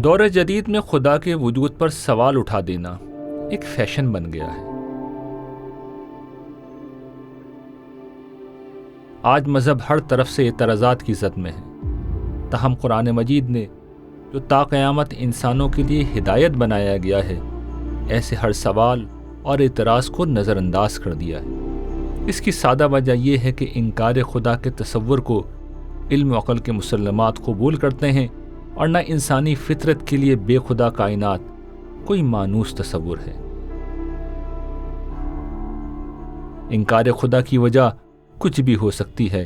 دور جدید میں خدا کے وجود پر سوال اٹھا دینا ایک فیشن بن گیا ہے۔ آج مذہب ہر طرف سے اعتراضات کی زد میں ہے، تاہم قرآن مجید نے جو تا قیامت انسانوں کے لیے ہدایت بنایا گیا ہے، ایسے ہر سوال اور اعتراض کو نظر انداز کر دیا ہے۔ اس کی سادہ وجہ یہ ہے کہ انکار خدا کے تصور کو علم و عقل کے مسلمات قبول کرتے ہیں، اور نہ انسانی فطرت کے لیے بے خدا کائنات کوئی مانوس تصور ہے۔ انکار خدا کی وجہ کچھ بھی ہو سکتی ہے،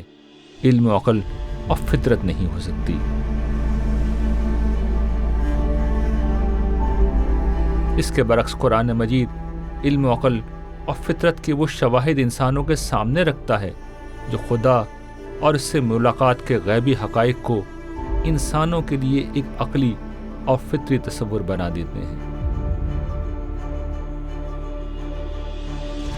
علم و عقل اور فطرت نہیں ہو سکتی۔ اس کے برعکس قرآن مجید علم و عقل اور فطرت کے وہ شواہد انسانوں کے سامنے رکھتا ہے جو خدا اور اس سے ملاقات کے غیبی حقائق کو انسانوں کے لیے ایک عقلی اور فطری تصور بنا دیتے ہیں۔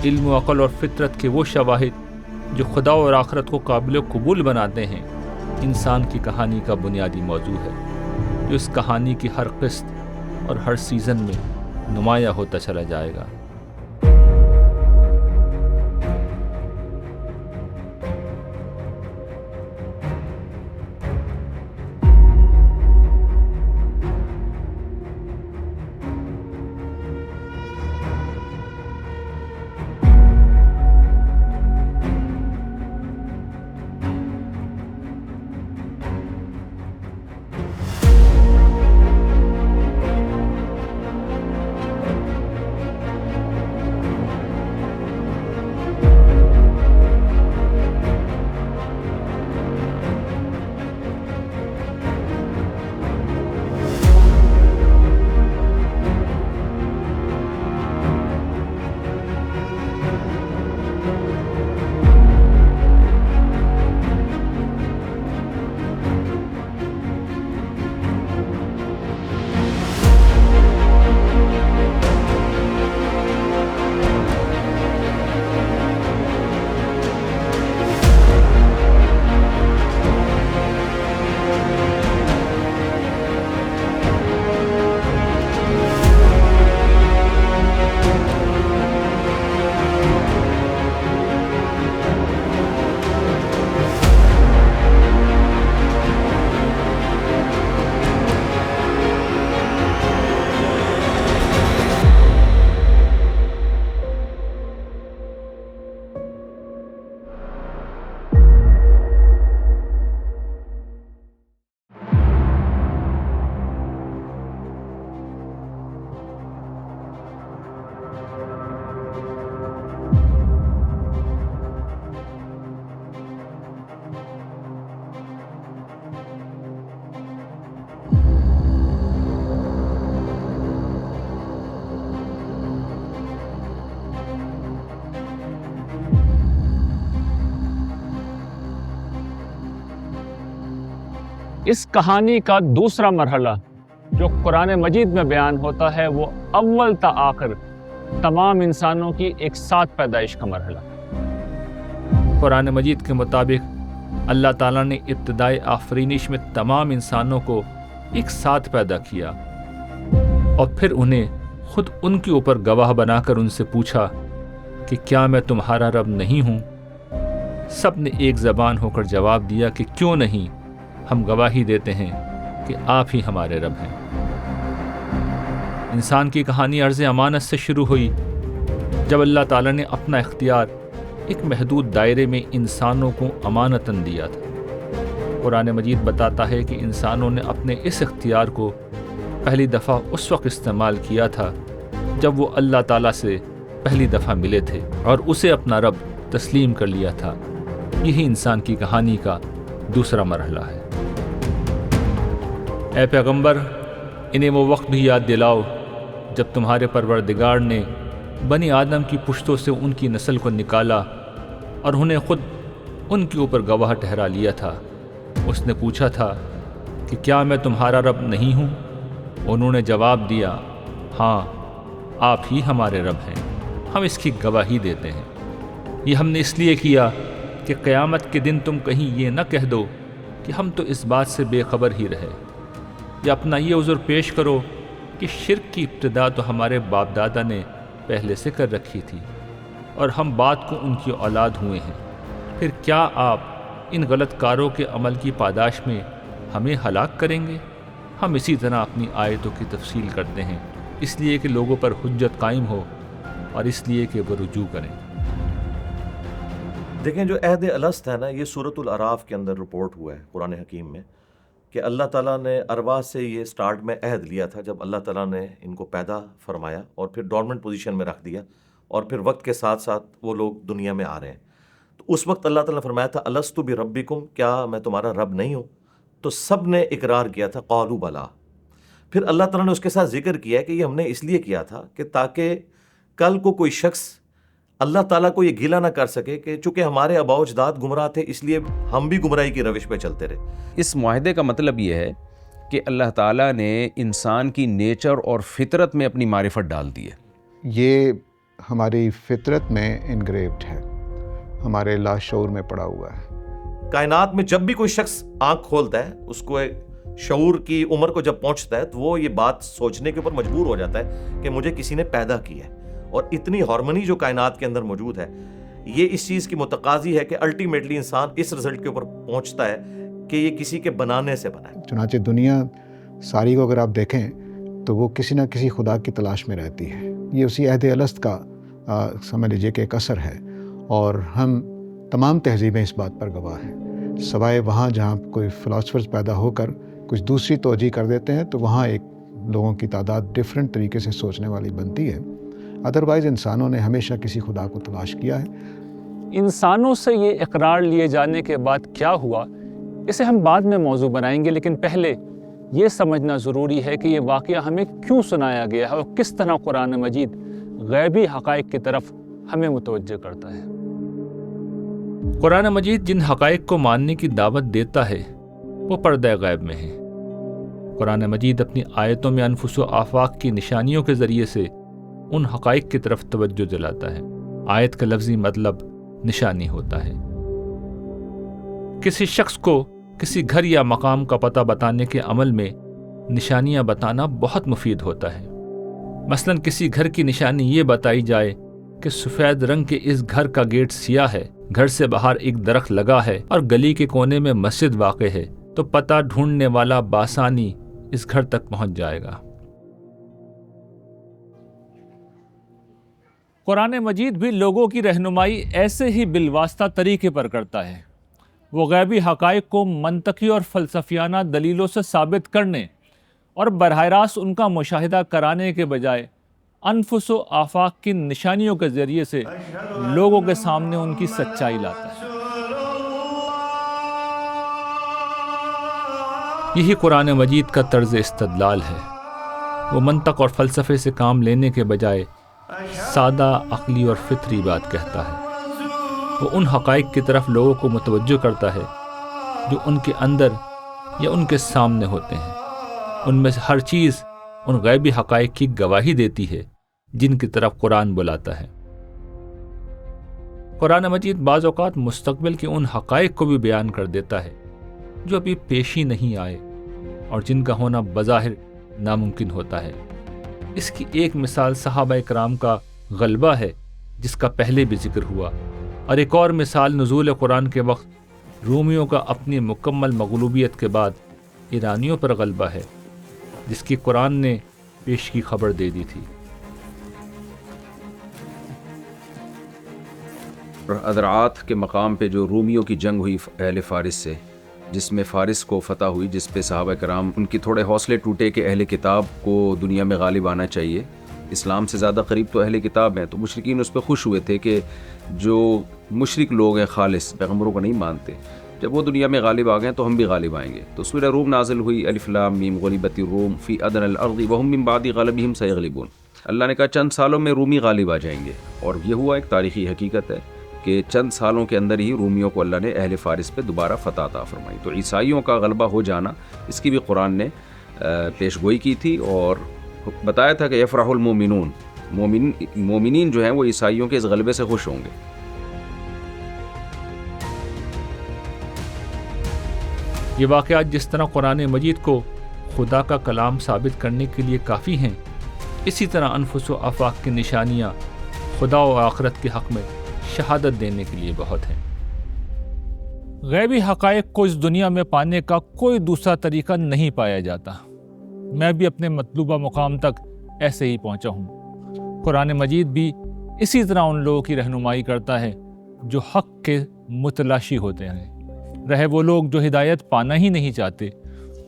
علم و عقل اور فطرت کے وہ شواہد جو خدا اور آخرت کو قابل قبول بناتے ہیں، انسان کی کہانی کا بنیادی موضوع ہے، جو اس کہانی کی ہر قسط اور ہر سیزن میں نمایاں ہوتا چلا جائے گا۔ اس کہانی کا دوسرا مرحلہ جو قرآن مجید میں بیان ہوتا ہے، وہ اول تا آخر تمام انسانوں کی ایک ساتھ پیدائش کا مرحلہ۔ قرآن مجید کے مطابق اللہ تعالیٰ نے ابتدائی آفرینش میں تمام انسانوں کو ایک ساتھ پیدا کیا، اور پھر انہیں خود ان کے اوپر گواہ بنا کر ان سے پوچھا کہ کیا میں تمہارا رب نہیں ہوں؟ سب نے ایک زبان ہو کر جواب دیا کہ کیوں نہیں، ہم گواہی دیتے ہیں کہ آپ ہی ہمارے رب ہیں۔ انسان کی کہانی عرض امانت سے شروع ہوئی، جب اللہ تعالیٰ نے اپنا اختیار ایک محدود دائرے میں انسانوں کو امانتاً دیا تھا۔ قرآن مجید بتاتا ہے کہ انسانوں نے اپنے اس اختیار کو پہلی دفعہ اس وقت استعمال کیا تھا جب وہ اللہ تعالیٰ سے پہلی دفعہ ملے تھے اور اسے اپنا رب تسلیم کر لیا تھا۔ یہی انسان کی کہانی کا دوسرا مرحلہ ہے۔ اے پیغمبر، انہیں وہ وقت بھی یاد دلاؤ جب تمہارے پروردگار نے بنی آدم کی پشتوں سے ان کی نسل کو نکالا اور انہیں خود ان کے اوپر گواہ ٹھہرا لیا تھا۔ اس نے پوچھا تھا کہ کیا میں تمہارا رب نہیں ہوں؟ انہوں نے جواب دیا، ہاں آپ ہی ہمارے رب ہیں، ہم اس کی گواہی دیتے ہیں۔ یہ ہم نے اس لیے کیا کہ قیامت کے دن تم کہیں یہ نہ کہہ دو کہ ہم تو اس بات سے بے خبر ہی رہے۔ یا اپنا یہ عذر پیش کرو کہ شرک کی ابتدا تو ہمارے باپ دادا نے پہلے سے کر رکھی تھی اور ہم بعد کو ان کی اولاد ہوئے ہیں، پھر کیا آپ ان غلط کاروں کے عمل کی پاداش میں ہمیں ہلاک کریں گے؟ ہم اسی طرح اپنی آیتوں کی تفصیل کرتے ہیں، اس لیے کہ لوگوں پر حجت قائم ہو اور اس لیے کہ وہ رجوع کریں۔ دیکھیں جو عہد الست ہے نا، یہ سورۃ الاعراف کے اندر رپورٹ ہوا ہے قرآن حکیم میں کہ اللہ تعالیٰ نے ارواح سے یہ سٹارٹ میں عہد لیا تھا جب اللہ تعالیٰ نے ان کو پیدا فرمایا اور پھر ڈورمنٹ پوزیشن میں رکھ دیا، اور پھر وقت کے ساتھ ساتھ وہ لوگ دنیا میں آ رہے ہیں۔ تو اس وقت اللہ تعالیٰ نے فرمایا تھا الستُ بربکم، کیا میں تمہارا رب نہیں ہوں؟ تو سب نے اقرار کیا تھا قالوا بلا۔ پھر اللہ تعالیٰ نے اس کے ساتھ ذکر کیا ہے کہ یہ ہم نے اس لیے کیا تھا کہ تاکہ کل کو کوئی شخص اللہ تعالیٰ کو یہ گیلا نہ کر سکے کہ چونکہ ہمارے آباء و اجداد گمراہ تھے اس لیے ہم بھی گمراہی کی روش پہ چلتے رہے۔ اس معاہدے کا مطلب یہ ہے کہ اللہ تعالیٰ نے انسان کی نیچر اور فطرت میں اپنی معرفت ڈال دی ہے۔ یہ ہماری فطرت میں انگریوڈ ہے، ہمارے لاشعور میں پڑا ہوا ہے۔ کائنات میں جب بھی کوئی شخص آنکھ کھولتا ہے، اس کو شعور کی عمر کو جب پہنچتا ہے تو وہ یہ بات سوچنے کے اوپر مجبور ہو جاتا ہے کہ مجھے کسی نے پیدا کیا ہے، اور اتنی ہارمونی جو کائنات کے اندر موجود ہے یہ اس چیز کی متقاضی ہے کہ الٹیمیٹلی انسان اس رزلٹ کے اوپر پہنچتا ہے کہ یہ کسی کے بنانے سے بنا ہے۔ چنانچہ دنیا ساری کو اگر آپ دیکھیں تو وہ کسی نہ کسی خدا کی تلاش میں رہتی ہے، یہ اسی عہد الست کا سمجھ لیجیے کہ ایک اثر ہے، اور ہم تمام تہذیبیں اس بات پر گواہ ہیں، سوائے وہاں جہاں کوئی فلاسفرز پیدا ہو کر کچھ دوسری توجہ کر دیتے ہیں تو وہاں ایک لوگوں کی تعداد ڈیفرنٹ طریقے سے سوچنے والی بنتی ہے، ادروائز انسانوں نے ہمیشہ کسی خدا کو تلاش کیا ہے۔ انسانوں سے یہ اقرار لیے جانے کے بعد کیا ہوا، اسے ہم بعد میں موضوع بنائیں گے، لیکن پہلے یہ سمجھنا ضروری ہے کہ یہ واقعہ ہمیں کیوں سنایا گیا ہے اور کس طرح قرآن مجید غیبی حقائق کی طرف ہمیں متوجہ کرتا ہے۔ قرآن مجید جن حقائق کو ماننے کی دعوت دیتا ہے وہ پردہ غیب میں ہے۔ قرآن مجید اپنی آیتوں میں انفس و آفاق کی نشانیوں کے ذریعے سے ان حقائق کی طرف توجہ دلاتا ہے۔ آیت کا لفظی مطلب نشانی ہوتا ہے۔ کسی شخص کو کسی گھر یا مقام کا پتہ بتانے کے عمل میں نشانیاں بتانا بہت مفید ہوتا ہے۔ مثلاً کسی گھر کی نشانی یہ بتائی جائے کہ سفید رنگ کے اس گھر کا گیٹ سیاہ ہے، گھر سے باہر ایک درخت لگا ہے اور گلی کے کونے میں مسجد واقع ہے، تو پتہ ڈھونڈنے والا بآسانی اس گھر تک پہنچ جائے گا۔ قرآن مجید بھی لوگوں کی رہنمائی ایسے ہی بالواسطہ طریقے پر کرتا ہے۔ وہ غیبی حقائق کو منطقی اور فلسفیانہ دلیلوں سے ثابت کرنے اور براہ راست ان کا مشاہدہ کرانے کے بجائے انفس و آفاق کی نشانیوں کے ذریعے سے لوگوں کے سامنے ان کی سچائی لاتا ہے۔ یہی قرآن مجید کا طرز استدلال ہے۔ وہ منطق اور فلسفے سے کام لینے کے بجائے سادہ عقلی اور فطری بات کہتا ہے۔ وہ ان حقائق کی طرف لوگوں کو متوجہ کرتا ہے جو ان کے اندر یا ان کے سامنے ہوتے ہیں۔ ان میں سے ہر چیز ان غیبی حقائق کی گواہی دیتی ہے جن کی طرف قرآن بلاتا ہے۔ قرآن مجید بعض اوقات مستقبل کے ان حقائق کو بھی بیان کر دیتا ہے جو ابھی پیش ہی نہیں آئے اور جن کا ہونا بظاہر ناممکن ہوتا ہے۔ اس کی ایک مثال صحابہ کرام کا غلبہ ہے جس کا پہلے بھی ذکر ہوا، اور ایک اور مثال نزول قرآن کے وقت رومیوں کا اپنی مکمل مغلوبیت کے بعد ایرانیوں پر غلبہ ہے جس کی قرآن نے پیش کی خبر دے دی تھی۔ ادرعات کے مقام پہ جو رومیوں کی جنگ ہوئی اہل فارس سے، جس میں فارس کو فتح ہوئی، جس پہ صحابہ کرام ان کی تھوڑے حوصلے ٹوٹے کہ اہل کتاب کو دنیا میں غالب آنا چاہیے، اسلام سے زیادہ قریب تو اہل کتاب ہیں، تو مشرکین اس پہ خوش ہوئے تھے کہ جو مشرک لوگ ہیں خالص پیغمبروں کو نہیں مانتے، جب وہ دنیا میں غالب آ گئے تو ہم بھی غالب آئیں گے۔ تو سورہ روم نازل ہوئی، الف لام میم غلبت الروم فی ادنی الارض وهم من بعد غلبهم سیغلبون۔ اللہ نے کہا چند سالوں میں رومی غالب آ جائیں گے، اور یہ ہوا، ایک تاریخی حقیقت ہے کہ چند سالوں کے اندر ہی رومیوں کو اللہ نے اہل فارس پہ دوبارہ فتح عطا فرمائی۔ تو عیسائیوں کا غلبہ ہو جانا، اس کی بھی قرآن نے پیش گوئی کی تھی اور بتایا تھا کہ یفرح المومنون، مومنین جو ہیں وہ عیسائیوں کے اس غلبے سے خوش ہوں گے۔ یہ واقعات جس طرح قرآن مجید کو خدا کا کلام ثابت کرنے کے لیے کافی ہیں، اسی طرح انفس و آفاق کی نشانیاں خدا و آخرت کے حق میں شہادت دینے کے لیے بہت ہیں۔ غیبی حقائق کو اس دنیا میں پانے کا کوئی دوسرا طریقہ نہیں پایا جاتا۔ میں بھی اپنے مطلوبہ مقام تک ایسے ہی پہنچا ہوں۔ قرآن مجید بھی اسی طرح ان لوگوں کی رہنمائی کرتا ہے جو حق کے متلاشی ہوتے ہیں۔ رہے وہ لوگ جو ہدایت پانا ہی نہیں چاہتے،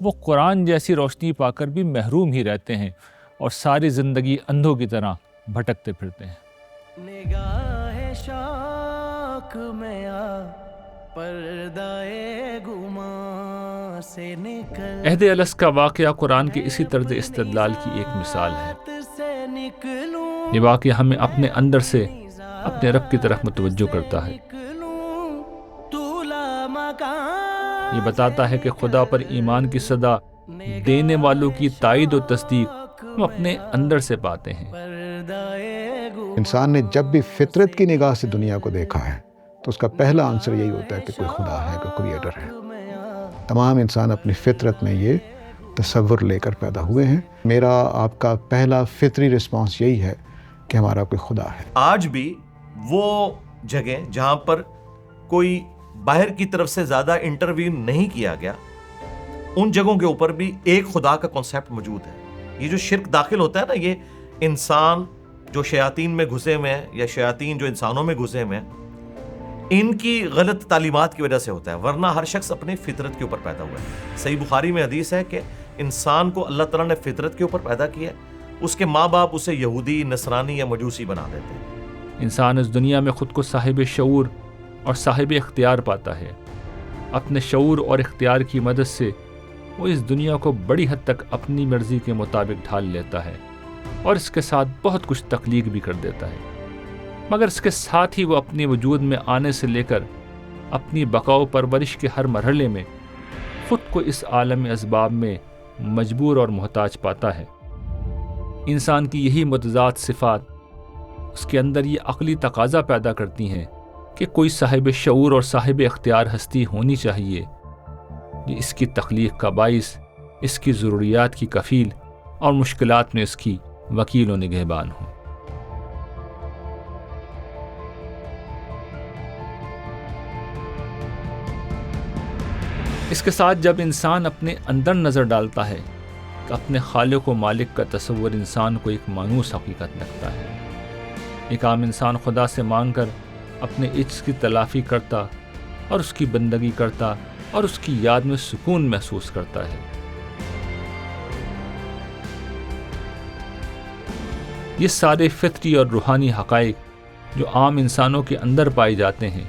وہ قرآن جیسی روشنی پا کر بھی محروم ہی رہتے ہیں اور ساری زندگی اندھوں کی طرح بھٹکتے پھرتے ہیں۔ نگاہ شوق میں آ پردائے گماں سے نکل، عہد الست کا واقعہ قرآن کے اسی طرز استدلال کی ایک مثال ہے۔ یہ واقعہ ہمیں اپنے اندر سے اپنے رب کی طرف متوجہ کرتا ہے۔ یہ بتاتا ہے کہ خدا پر ایمان کی صدا دینے والوں کی تائید و تصدیق ہم اپنے اندر سے پاتے ہیں۔ انسان نے جب بھی فطرت کی نگاہ سے دنیا کو دیکھا ہے تو اس کا پہلا آنسر یہی ہوتا ہے کہ کوئی خدا ہے، کوئی کریٹر ہے۔ تمام انسان اپنی فطرت میں یہ تصور لے کر پیدا ہوئے ہیں۔ میرا آپ کا پہلا فطری رسپانس یہی ہے کہ ہمارا کوئی خدا ہے۔ آج بھی وہ جگہ جہاں پر کوئی باہر کی طرف سے زیادہ انٹروین نہیں کیا گیا، ان جگہوں کے اوپر بھی ایک خدا کا کنسیپٹ موجود ہے۔ یہ جو شرک داخل ہوتا ہے نا، یہ انسان جو شیاطین میں گھسے ہوئے ہیں یا شیاطین جو انسانوں میں گھسے ہوئے ہیں، ان کی غلط تعلیمات کی وجہ سے ہوتا ہے، ورنہ ہر شخص اپنی فطرت کے اوپر پیدا ہوا ہے۔ صحیح بخاری میں حدیث ہے کہ انسان کو اللہ تعالیٰ نے فطرت کے اوپر پیدا کیا ہے، اس کے ماں باپ اسے یہودی، نصرانی یا مجوسی بنا دیتے ہیں۔ انسان اس دنیا میں خود کو صاحب شعور اور صاحب اختیار پاتا ہے۔ اپنے شعور اور اختیار کی مدد سے وہ اس دنیا کو بڑی حد تک اپنی مرضی کے مطابق ڈھال لیتا ہے اور اس کے ساتھ بہت کچھ تخلیق بھی کر دیتا ہے، مگر اس کے ساتھ ہی وہ اپنے وجود میں آنے سے لے کر اپنی بقا و پرورش کے ہر مرحلے میں خود کو اس عالم اسباب میں مجبور اور محتاج پاتا ہے۔ انسان کی یہی متضاد صفات اس کے اندر یہ عقلی تقاضا پیدا کرتی ہیں کہ کوئی صاحب شعور اور صاحب اختیار ہستی ہونی چاہیے، یہ اس کی تخلیق کا باعث، اس کی ضروریات کی کفیل اور مشکلات میں اس کی وکیل و نگہبان ہو۔ اس کے ساتھ جب انسان اپنے اندر نظر ڈالتا ہے تو اپنے خالق و مالک کا تصور انسان کو ایک مانوس حقیقت لگتا ہے۔ ایک عام انسان خدا سے مانگ کر اپنے عجز کی تلافی کرتا اور اس کی بندگی کرتا اور اس کی یاد میں سکون محسوس کرتا ہے۔ یہ سارے فطری اور روحانی حقائق جو عام انسانوں کے اندر پائے جاتے ہیں،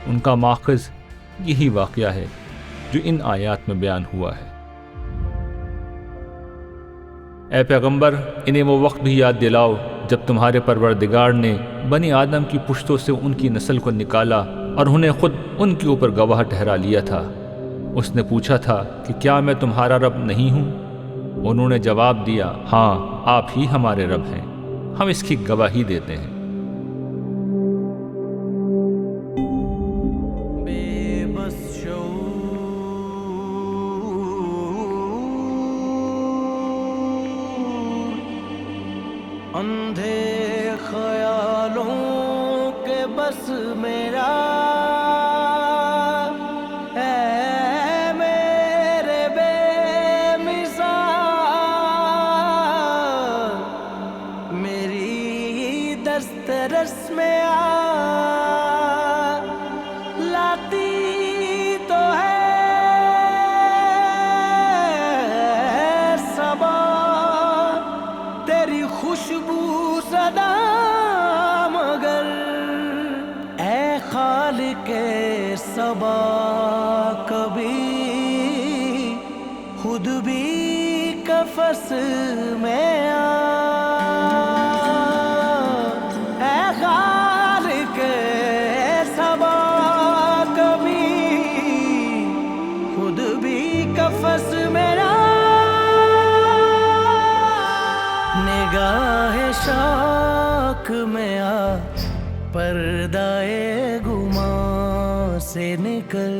ان کا ماخذ یہی واقعہ ہے جو ان آیات میں بیان ہوا ہے۔ اے پیغمبر، انہیں وہ وقت بھی یاد دلاؤ جب تمہارے پروردگار نے بنی آدم کی پشتوں سے ان کی نسل کو نکالا اور انہیں خود ان کے اوپر گواہ ٹھہرا لیا تھا۔ اس نے پوچھا تھا کہ کیا میں تمہارا رب نہیں ہوں؟ انہوں نے جواب دیا، ہاں آپ ہی ہمارے رب ہیں، ہم اس کی گواہی دیتے ہیں۔ اندھے خیالوں کے بس میرا اے میرے بے مثال، میری دسترس میں آ لاتی تو ہے صبا تیری خوشبو صدا، مگر اے خالق صبا کبھی خود بھی قفس میں آ، اے خالق صبا کبھی خود بھی قفس میں آ، نگاہ شوق میں آ پردائے گماں سے نکل،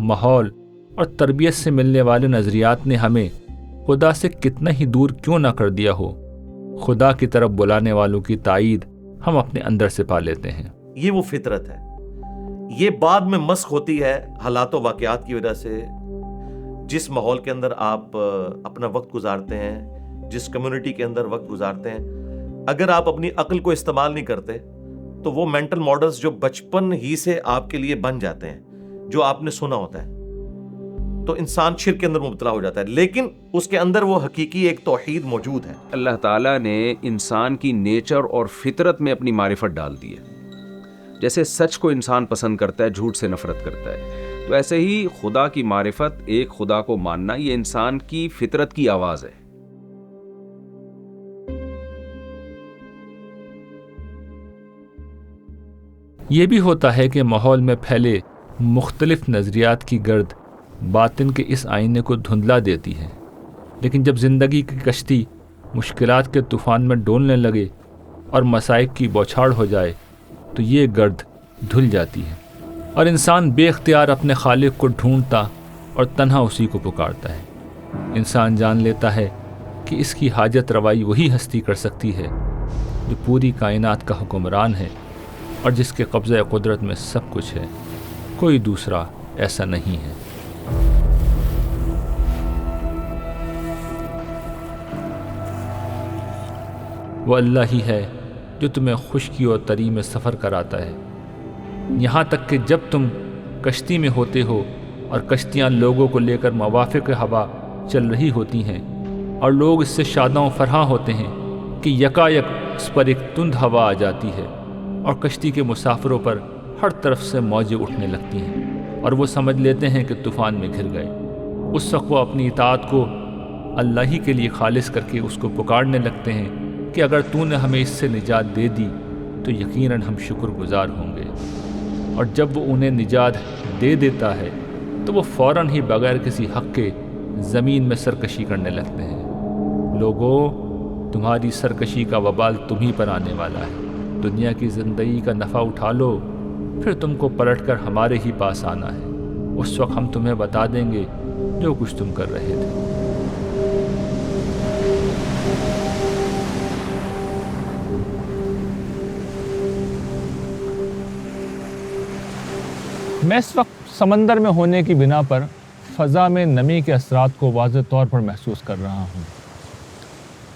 ماحول اور تربیت سے ملنے والے نظریات نے ہمیں خدا سے کتنا ہی دور کیوں نہ کر دیا ہو، خدا کی طرف بلانے والوں کی تائید ہم اپنے اندر سے پا لیتے ہیں۔ یہ وہ فطرت ہے، یہ بعد میں مسخ ہوتی ہے حالات و واقعات کی وجہ سے۔ جس ماحول کے اندر آپ اپنا وقت گزارتے ہیں، جس کمیونٹی کے اندر وقت گزارتے ہیں، اگر آپ اپنی عقل کو استعمال نہیں کرتے تو وہ مینٹل ماڈلز جو بچپن ہی سے آپ کے لیے بن جاتے ہیں، جو آپ نے سنا ہوتا ہے، تو انسان شرک کے اندر مبتلا ہو جاتا ہے، لیکن اس کے اندر وہ حقیقی ایک توحید موجود ہے۔ اللہ تعالیٰ نے انسان کی نیچر اور فطرت میں اپنی معرفت ڈال دی ہے۔ جیسے سچ کو انسان پسند کرتا ہے، جھوٹ سے نفرت کرتا ہے، تو ایسے ہی خدا کی معرفت، ایک خدا کو ماننا، یہ انسان کی فطرت کی آواز ہے۔ یہ بھی ہوتا ہے کہ ماحول میں پھیلے مختلف نظریات کی گرد باطن کے اس آئینے کو دھندلا دیتی ہے، لیکن جب زندگی کی کشتی مشکلات کے طوفان میں ڈولنے لگے اور مصائب کی بوچھاڑ ہو جائے تو یہ گرد دھل جاتی ہے اور انسان بے اختیار اپنے خالق کو ڈھونڈتا اور تنہا اسی کو پکارتا ہے۔ انسان جان لیتا ہے کہ اس کی حاجت روائی وہی ہستی کر سکتی ہے جو پوری کائنات کا حکمران ہے اور جس کے قبضہ قدرت میں سب کچھ ہے، کوئی دوسرا ایسا نہیں ہے۔ وہ اللہ ہی ہے جو تمہیں خشکی اور تری میں سفر کراتا ہے، یہاں تک کہ جب تم کشتی میں ہوتے ہو اور کشتیاں لوگوں کو لے کر موافق ہوا چل رہی ہوتی ہیں اور لوگ اس سے شاداں و فرحاں ہوتے ہیں کہ یکایک اس پر ایک تند ہوا آ جاتی ہے اور کشتی کے مسافروں پر ہر طرف سے موجیں اٹھنے لگتی ہیں اور وہ سمجھ لیتے ہیں کہ طوفان میں گھر گئے۔ اس وقت وہ اپنی اطاعت کو اللہ ہی کے لیے خالص کر کے اس کو پکارنے لگتے ہیں کہ اگر تو نے ہمیں اس سے نجات دے دی تو یقیناً ہم شکر گزار ہوں گے۔ اور جب وہ انہیں نجات دے دیتا ہے تو وہ فوراً ہی بغیر کسی حق کے زمین میں سرکشی کرنے لگتے ہیں۔ لوگو، تمہاری سرکشی کا وبال تمہیں پر آنے والا ہے۔ دنیا کی زندگی کا نفع اٹھا لو، پھر تم کو پلٹ کر ہمارے ہی پاس آنا ہے۔ اس وقت ہم تمہیں بتا دیں گے جو کچھ تم کر رہے تھے۔ میں اس وقت سمندر میں ہونے کی بنا پر فضا میں نمی کے اثرات کو واضح طور پر محسوس کر رہا ہوں۔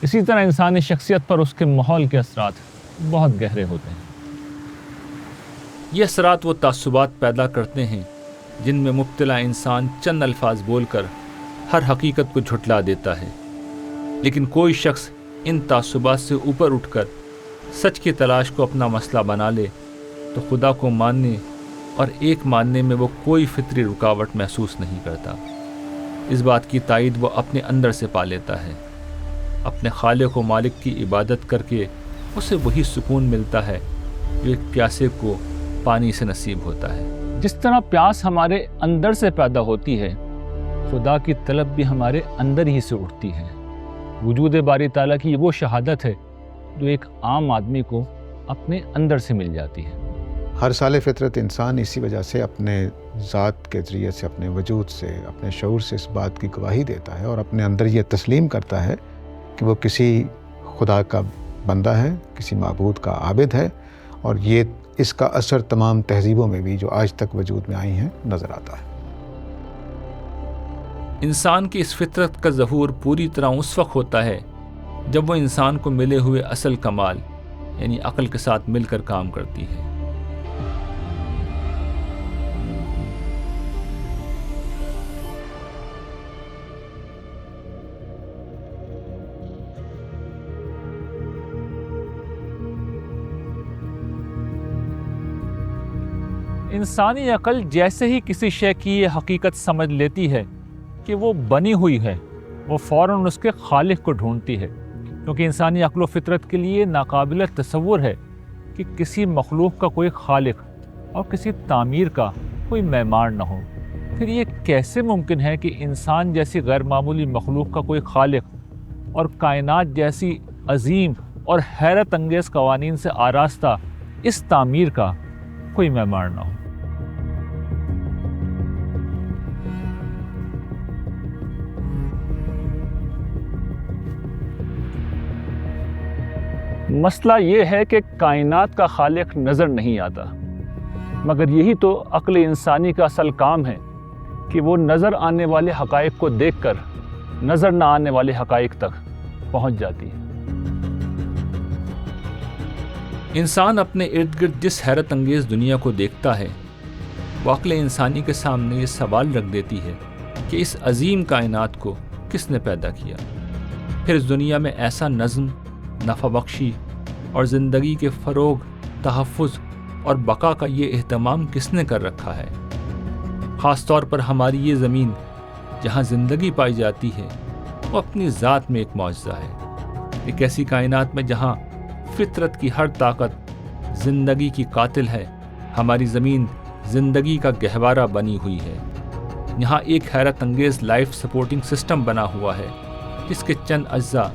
اسی طرح انسانی شخصیت پر اس کے ماحول کے اثرات بہت گہرے ہوتے ہیں۔ یہ اثرات وہ تعصبات پیدا کرتے ہیں جن میں مبتلا انسان چند الفاظ بول کر ہر حقیقت کو جھٹلا دیتا ہے، لیکن کوئی شخص ان تعصبات سے اوپر اٹھ کر سچ کی تلاش کو اپنا مسئلہ بنا لے تو خدا کو ماننے اور ایک ماننے میں وہ کوئی فطری رکاوٹ محسوس نہیں کرتا۔ اس بات کی تائید وہ اپنے اندر سے پا لیتا ہے۔ اپنے خالق و مالک کی عبادت کر کے اسے وہی سکون ملتا ہے جو ایک پیاسے کو پانی سے نصیب ہوتا ہے۔ جس طرح پیاس ہمارے اندر سے پیدا ہوتی ہے، خدا کی طلب بھی ہمارے اندر ہی سے اٹھتی ہے۔ وجود باری تعالیٰ کی وہ شہادت ہے جو ایک عام آدمی کو اپنے اندر سے مل جاتی ہے۔ ہر سال فطرت انسان اسی وجہ سے اپنے ذات کے ذریعے سے، اپنے وجود سے، اپنے شعور سے اس بات کی گواہی دیتا ہے اور اپنے اندر یہ تسلیم کرتا ہے کہ وہ کسی خدا کا بندہ ہے، کسی معبود کا عابد ہے، اور یہ اس کا اثر تمام تہذیبوں میں بھی جو آج تک وجود میں آئی ہیں نظر آتا ہے۔ انسان کی اس فطرت کا ظہور پوری طرح اس وقت ہوتا ہے جب وہ انسان کو ملے ہوئے اصل کمال یعنی عقل کے ساتھ مل کر کام کرتی ہے۔ انسانی عقل جیسے ہی کسی شے کی یہ حقیقت سمجھ لیتی ہے کہ وہ بنی ہوئی ہے، وہ فوراً اس کے خالق کو ڈھونڈتی ہے، کیونکہ انسانی عقل و فطرت کے لیے ناقابل تصور ہے کہ کسی مخلوق کا کوئی خالق اور کسی تعمیر کا کوئی معمار نہ ہو۔ پھر یہ کیسے ممکن ہے کہ انسان جیسی غیر معمولی مخلوق کا کوئی خالق اور کائنات جیسی عظیم اور حیرت انگیز قوانین سے آراستہ اس تعمیر کا کوئی معمار نہ ہو؟ مسئلہ یہ ہے کہ کائنات کا خالق نظر نہیں آتا، مگر یہی تو عقل انسانی کا اصل کام ہے کہ وہ نظر آنے والے حقائق کو دیکھ کر نظر نہ آنے والے حقائق تک پہنچ جاتی ہے۔ انسان اپنے ارد گرد جس حیرت انگیز دنیا کو دیکھتا ہے وہ عقل انسانی کے سامنے یہ سوال رکھ دیتی ہے کہ اس عظیم کائنات کو کس نے پیدا کیا، پھر اس دنیا میں ایسا نظم، نفع بخشی اور زندگی کے فروغ، تحفظ اور بقا کا یہ اہتمام کس نے کر رکھا ہے۔ خاص طور پر ہماری یہ زمین جہاں زندگی پائی جاتی ہے وہ اپنی ذات میں ایک معجزہ ہے۔ ایک ایسی کائنات میں جہاں فطرت کی ہر طاقت زندگی کی قاتل ہے، ہماری زمین زندگی کا گہوارہ بنی ہوئی ہے۔ یہاں ایک حیرت انگیز لائف سپورٹنگ سسٹم بنا ہوا ہے جس کے چند اجزاء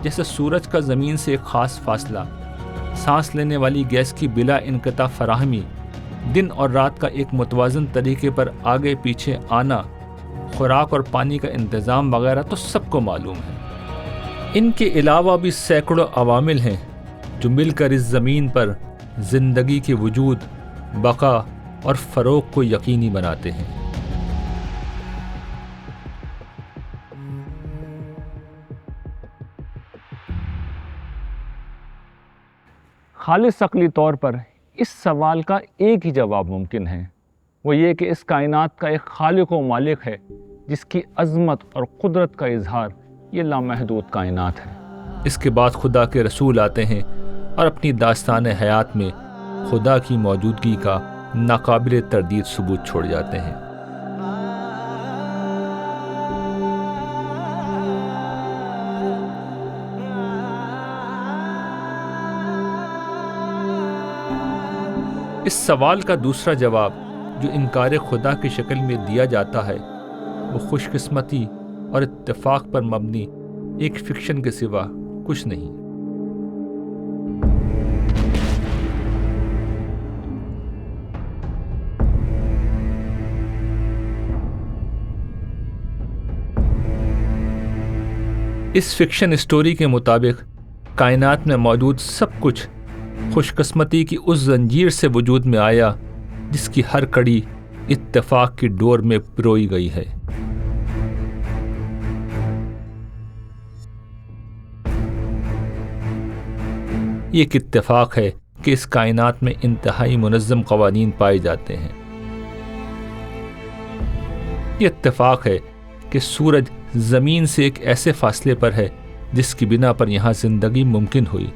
جیسے سورج کا زمین سے ایک خاص فاصلہ، سانس لینے والی گیس کی بلا انقطاع فراہمی، دن اور رات کا ایک متوازن طریقے پر آگے پیچھے آنا، خوراک اور پانی کا انتظام وغیرہ تو سب کو معلوم ہے۔ ان کے علاوہ بھی سینکڑوں عوامل ہیں جو مل کر اس زمین پر زندگی کے وجود، بقا اور فروغ کو یقینی بناتے ہیں۔ خالص عقلی طور پر اس سوال کا ایک ہی جواب ممکن ہے، وہ یہ کہ اس کائنات کا ایک خالق و مالک ہے جس کی عظمت اور قدرت کا اظہار یہ لامحدود کائنات ہے۔ اس کے بعد خدا کے رسول آتے ہیں اور اپنی داستان حیات میں خدا کی موجودگی کا ناقابل تردید ثبوت چھوڑ جاتے ہیں۔ اس سوال کا دوسرا جواب جو انکار خدا کی شکل میں دیا جاتا ہے وہ خوش قسمتی اور اتفاق پر مبنی ایک فکشن کے سوا کچھ نہیں۔ اس فکشن اسٹوری کے مطابق کائنات میں موجود سب کچھ خوش قسمتی کی اس زنجیر سے وجود میں آیا جس کی ہر کڑی اتفاق کی ڈور میں پروئی گئی ہے۔ یہ ایک اتفاق ہے کہ اس کائنات میں انتہائی منظم قوانین پائے جاتے ہیں۔ یہ اتفاق ہے کہ سورج زمین سے ایک ایسے فاصلے پر ہے جس کی بنا پر یہاں زندگی ممکن ہوئی۔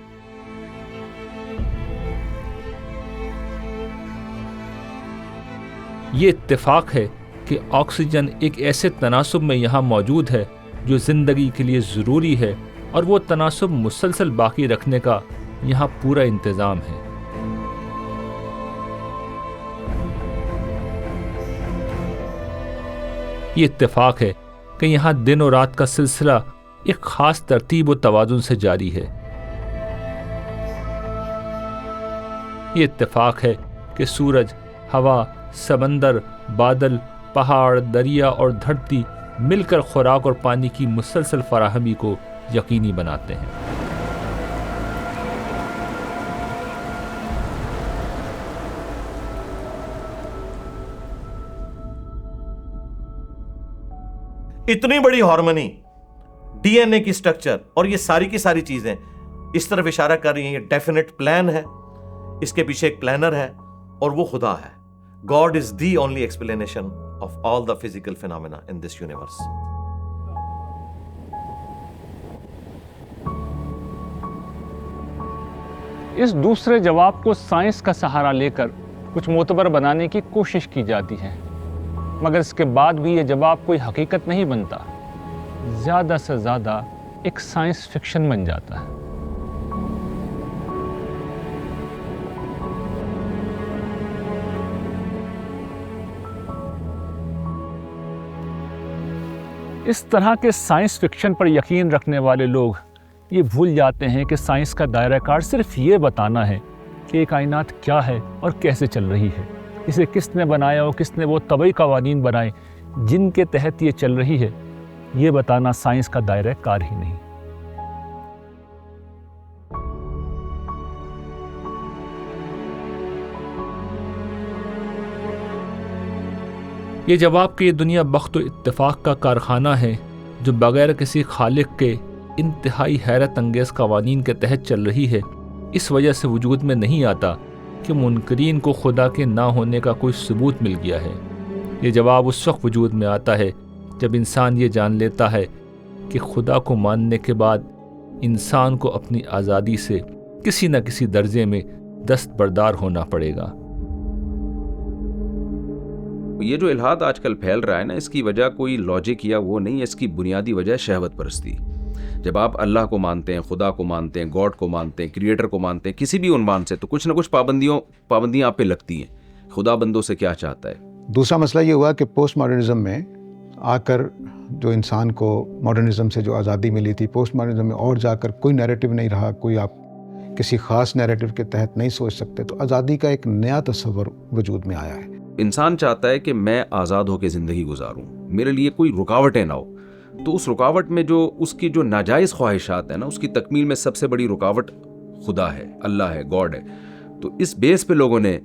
یہ اتفاق ہے کہ آکسیجن ایک ایسے تناسب میں یہاں موجود ہے جو زندگی کے لیے ضروری ہے، اور وہ تناسب مسلسل باقی رکھنے کا یہاں پورا انتظام ہے۔ یہ اتفاق ہے کہ یہاں دن اور رات کا سلسلہ ایک خاص ترتیب و توازن سے جاری ہے۔ یہ اتفاق ہے کہ سورج، ہوا، سمندر، بادل، پہاڑ، دریا اور دھرتی مل کر خوراک اور پانی کی مسلسل فراہمی کو یقینی بناتے ہیں۔ اتنی بڑی ہارمونی، ڈی این اے کی سٹرکچر اور یہ ساری کی ساری چیزیں اس طرف اشارہ کر رہی ہیں یہ ڈیفینٹ پلان ہے، اس کے پیچھے ایک پلانر ہے اور وہ خدا ہے۔ God is the only explanation of all the physical phenomena in this universe. اس دوسرے جواب کو سائنس کا سہارا لے کر کچھ معتبر بنانے کی کوشش کی جاتی ہے، مگر اس کے بعد بھی یہ جواب کوئی حقیقت نہیں بنتا، زیادہ سے زیادہ ایک سائنس فکشن بن جاتا ہے۔ اس طرح کے سائنس فکشن پر یقین رکھنے والے لوگ یہ بھول جاتے ہیں کہ سائنس کا دائرہ کار صرف یہ بتانا ہے کہ یہ کائنات کیا ہے اور کیسے چل رہی ہے، اسے کس نے بنایا اور کس نے وہ طبعی قوانین بنائے جن کے تحت یہ چل رہی ہے، یہ بتانا سائنس کا دائرہ کار ہی نہیں۔ یہ جواب کہ یہ دنیا بخت و اتفاق کا کارخانہ ہے جو بغیر کسی خالق کے انتہائی حیرت انگیز قوانین کے تحت چل رہی ہے، اس وجہ سے وجود میں نہیں آتا کہ منکرین کو خدا کے نہ ہونے کا کوئی ثبوت مل گیا ہے۔ یہ جواب اس وقت وجود میں آتا ہے جب انسان یہ جان لیتا ہے کہ خدا کو ماننے کے بعد انسان کو اپنی آزادی سے کسی نہ کسی درجے میں دستبردار ہونا پڑے گا۔ یہ جو الحاد آج کل پھیل رہا ہے نا، اس کی وجہ کوئی لاجک یا وہ نہیں ہے، اس کی بنیادی وجہ ہے شہوت پرستی۔ جب آپ اللہ کو مانتے ہیں، خدا کو مانتے ہیں، گاڈ کو مانتے ہیں، کریٹر کو مانتے ہیں، کسی بھی عنوان سے، تو کچھ نہ کچھ پابندیاں آپ پہ لگتی ہیں۔ خدا بندوں سے کیا چاہتا ہے؟ دوسرا مسئلہ یہ ہوا کہ پوسٹ ماڈرنزم میں آ کر جو انسان کو ماڈرنزم سے جو آزادی ملی تھی، پوسٹ ماڈرنزم میں اور جا کر کوئی نیریٹو نہیں رہا، کوئی آپ کسی خاص نیریٹو کے تحت نہیں سوچ سکتے، تو آزادی کا ایک نیا تصور وجود میں آیا ہے۔ انسان چاہتا ہے کہ میں آزاد ہو کے زندگی گزاروں، میرے لیے کوئی رکاوٹیں نہ ہو، تو اس رکاوٹ میں جو اس کی جو ناجائز خواہشات ہیں نا، اس کی تکمیل میں سب سے بڑی رکاوٹ خدا ہے، اللہ ہے، گاڈ ہے۔ تو اس بیس پہ لوگوں نے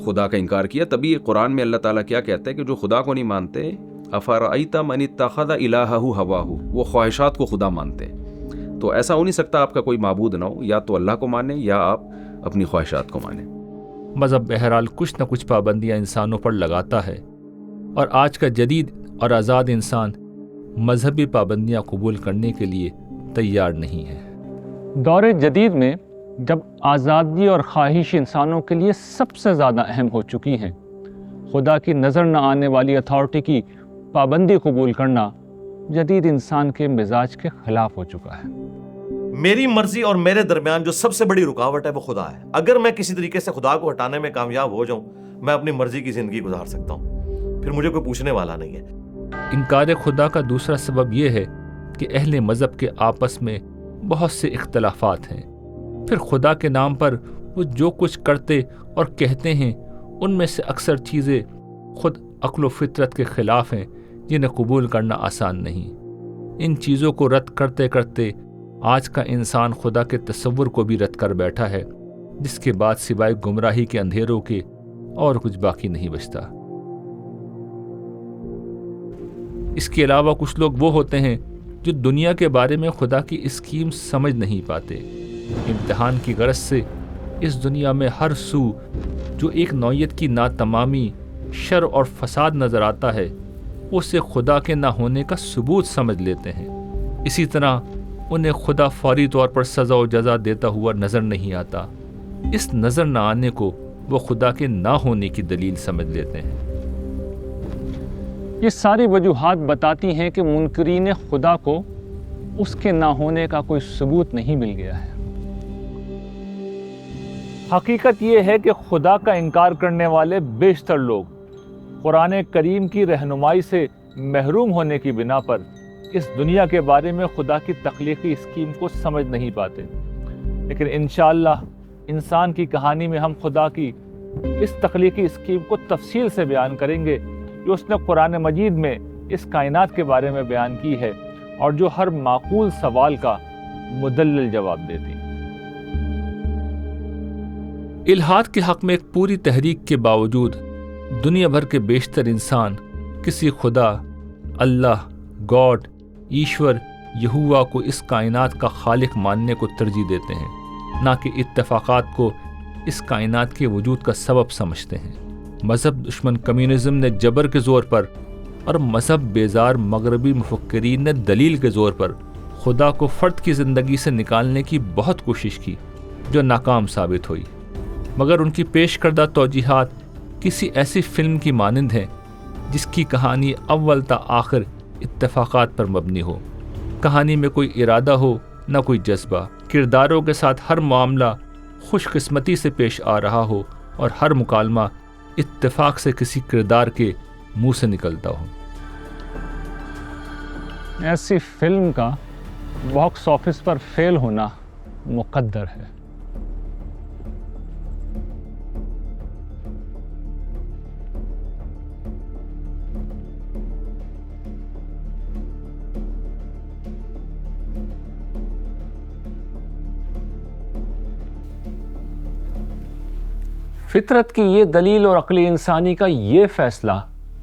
خدا کا انکار کیا۔ تبھی قرآن میں اللہ تعالیٰ کیا کہتا ہے کہ جو خدا کو نہیں مانتے، افرأیت من اتخذ الہہ ہواہ، وہ خواہشات کو خدا مانتے ہیں۔ تو ایسا ہو نہیں سکتا آپ کا کوئی معبود نہ ہو، یا تو اللہ کو مانیں یا آپ اپنی خواہشات کو مانیں۔ مذہب بہرحال کچھ نہ کچھ پابندیاں انسانوں پر لگاتا ہے، اور آج کا جدید اور آزاد انسان مذہبی پابندیاں قبول کرنے کے لیے تیار نہیں ہے۔ دور جدید میں جب آزادی اور خواہش انسانوں کے لیے سب سے زیادہ اہم ہو چکی ہیں، خدا کی نظر نہ آنے والی اتھارٹی کی پابندی قبول کرنا جدید انسان کے مزاج کے خلاف ہو چکا ہے۔ میری مرضی اور میرے درمیان جو سب سے بڑی رکاوٹ ہے وہ خدا ہے۔ اگر میں کسی طریقے سے خدا کو ہٹانے میں کامیاب ہو جاؤں، میں اپنی مرضی کی زندگی گزار سکتا ہوں، پھر مجھے کوئی پوچھنے والا نہیں ہے۔ انکار خدا کا دوسرا سبب یہ ہے کہ اہل مذہب کے آپس میں بہت سے اختلافات ہیں، پھر خدا کے نام پر وہ جو کچھ کرتے اور کہتے ہیں ان میں سے اکثر چیزیں خود عقل و فطرت کے خلاف ہیں، جنہیں قبول کرنا آسان نہیں۔ ان چیزوں کو رد کرتے کرتے آج کا انسان خدا کے تصور کو بھی رد کر بیٹھا ہے، جس کے بعد سوائے گمراہی کے اندھیروں کے اور کچھ باقی نہیں بچتا۔ اس کے علاوہ کچھ لوگ وہ ہوتے ہیں جو دنیا کے بارے میں خدا کی اسکیم سمجھ نہیں پاتے۔ امتحان کی غرض سے اس دنیا میں ہر سو جو ایک نوعیت کی ناتمامی، شر اور فساد نظر آتا ہے، اسے خدا کے نہ ہونے کا ثبوت سمجھ لیتے ہیں۔ اسی طرح انہیں خدا فوری طور پر سزا و جزا دیتا ہوا نظر نہیں آتا۔ اس نظر نہ آنے کو وہ خدا کے نہ ہونے کی دلیل سمجھ لیتے ہیں۔ یہ ساری وجوہات بتاتی ہیں کہ منکرین خدا کو اس کے نہ ہونے کا کوئی ثبوت نہیں مل گیا ہے۔ حقیقت یہ ہے کہ خدا کا انکار کرنے والے بیشتر لوگ قرآن کریم کی رہنمائی سے محروم ہونے کی بنا پر اس دنیا کے بارے میں خدا کی تخلیقی اسکیم کو سمجھ نہیں پاتے، لیکن انشاءاللہ انسان کی کہانی میں ہم خدا کی اس تخلیقی اسکیم کو تفصیل سے بیان کریں گے جو اس نے قرآن مجید میں اس کائنات کے بارے میں بیان کی ہے، اور جو ہر معقول سوال کا مدلل جواب دیتی۔ الحاد کے حق میں ایک پوری تحریک کے باوجود دنیا بھر کے بیشتر انسان کسی خدا، اللہ، گاڈ، ایشور، یہوہ کو اس کائنات کا خالق ماننے کو ترجیح دیتے ہیں، نہ کہ اتفاقات کو اس کائنات کے وجود کا سبب سمجھتے ہیں۔ مذہب دشمن کمیونزم نے جبر کے زور پر اور مذہب بیزار مغربی مفکرین نے دلیل کے زور پر خدا کو فرد کی زندگی سے نکالنے کی بہت کوشش کی، جو ناکام ثابت ہوئی، مگر ان کی پیش کردہ توجیہات کسی ایسی فلم کی مانند ہیں جس کی کہانی اول تا آخر اتفاقات پر مبنی ہو۔ کہانی میں کوئی ارادہ ہو نہ کوئی جذبہ، کرداروں کے ساتھ ہر معاملہ خوش قسمتی سے پیش آ رہا ہو اور ہر مکالمہ اتفاق سے کسی کردار کے منہ سے نکلتا ہو۔ ایسی فلم کا باکس آفس پر فیل ہونا مقدر ہے۔ فطرت کی یہ دلیل اور عقل انسانی کا یہ فیصلہ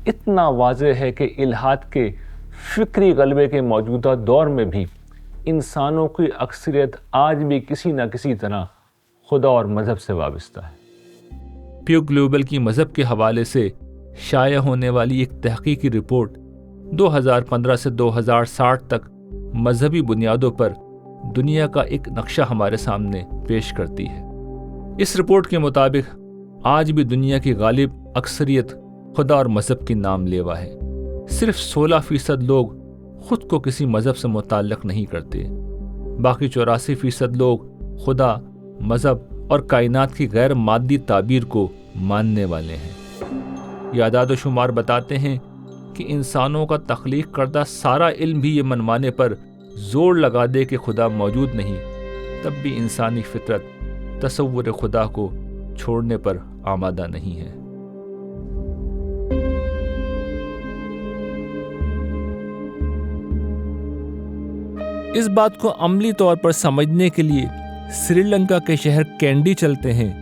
اتنا واضح ہے کہ الحاد کے فکری غلبے کے موجودہ دور میں بھی انسانوں کی اکثریت آج بھی کسی نہ کسی طرح خدا اور مذہب سے وابستہ ہے۔ پیو گلوبل کی مذہب کے حوالے سے شائع ہونے والی ایک تحقیقی رپورٹ 2015 سے 2060 تک مذہبی بنیادوں پر دنیا کا ایک نقشہ ہمارے سامنے پیش کرتی ہے۔ اس رپورٹ کے مطابق آج بھی دنیا کی غالب اکثریت خدا اور مذہب کی نام لیوا ہے۔ صرف 16% لوگ خود کو کسی مذہب سے متعلق نہیں کرتے، باقی 84% لوگ خدا، مذہب اور کائنات کی غیر مادی تعبیر کو ماننے والے ہیں۔ یہ اعداد و شمار بتاتے ہیں کہ انسانوں کا تخلیق کردہ سارا علم بھی یہ منوانے پر زور لگا دے کہ خدا موجود نہیں، تب بھی انسانی فطرت تصور خدا کو چھوڑنے پر آمادہ نہیں ہے۔ اس بات کو عملی طور پر سمجھنے کے لیے سری لنکا کے شہر کینڈی چلتے ہیں،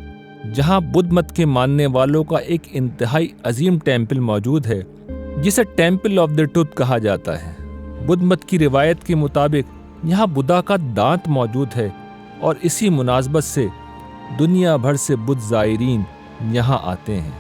جہاں بدھ مت کے ماننے والوں کا ایک انتہائی عظیم ٹیمپل موجود ہے جسے ٹیمپل آف دی ٹوتھ کہا جاتا ہے۔ بدھ مت کی روایت کے مطابق یہاں بدھا کا دانت موجود ہے اور اسی مناسبت سے دنیا بھر سے بدھ زائرین یہاں آتے ہیں۔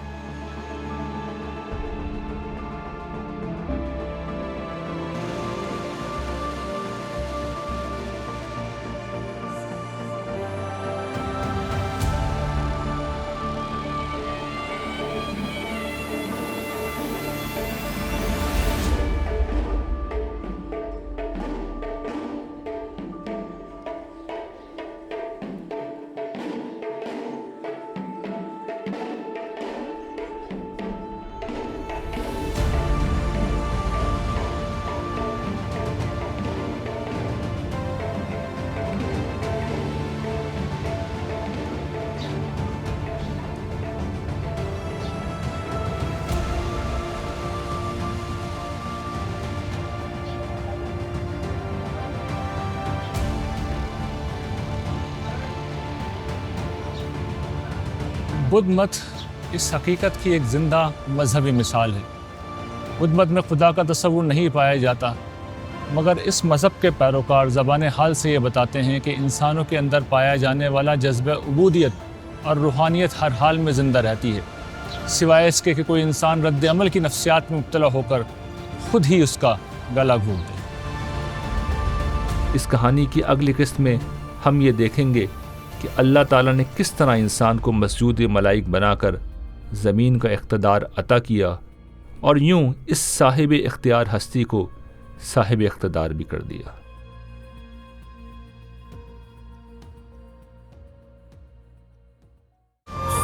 بدھ مت اس حقیقت کی ایک زندہ مذہبی مثال ہے۔ بدھ مت میں خدا کا تصور نہیں پایا جاتا، مگر اس مذہب کے پیروکار زبان حال سے یہ بتاتے ہیں کہ انسانوں کے اندر پایا جانے والا جذبہ عبودیت اور روحانیت ہر حال میں زندہ رہتی ہے، سوائے اس کے کہ کوئی انسان رد عمل کی نفسیات میں مبتلا ہو کر خود ہی اس کا گلا گھونٹ دے۔ اس کہانی کی اگلی قسط میں ہم یہ دیکھیں گے کہ اللہ تعالیٰ نے کس طرح انسان کو مسجود ملائک بنا کر زمین کا اقتدار عطا کیا اور یوں اس صاحب اختیار ہستی کو صاحب اقتدار بھی کر دیا۔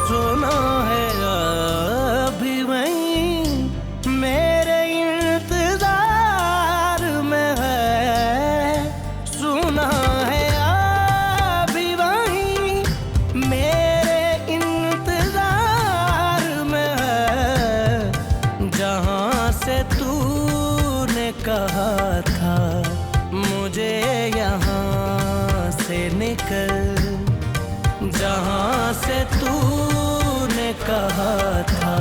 سنا ہے ابھی وہیں میرے انتظار میں ہے، سنا ہے ابھی وہیں میرے انتظار میں ہے، جہاں سے تو نے کہا تھا مجھے یہاں سے نکل، جہاں سے تو نے کہا تھا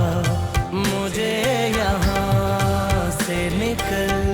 مجھے یہاں سے نکل۔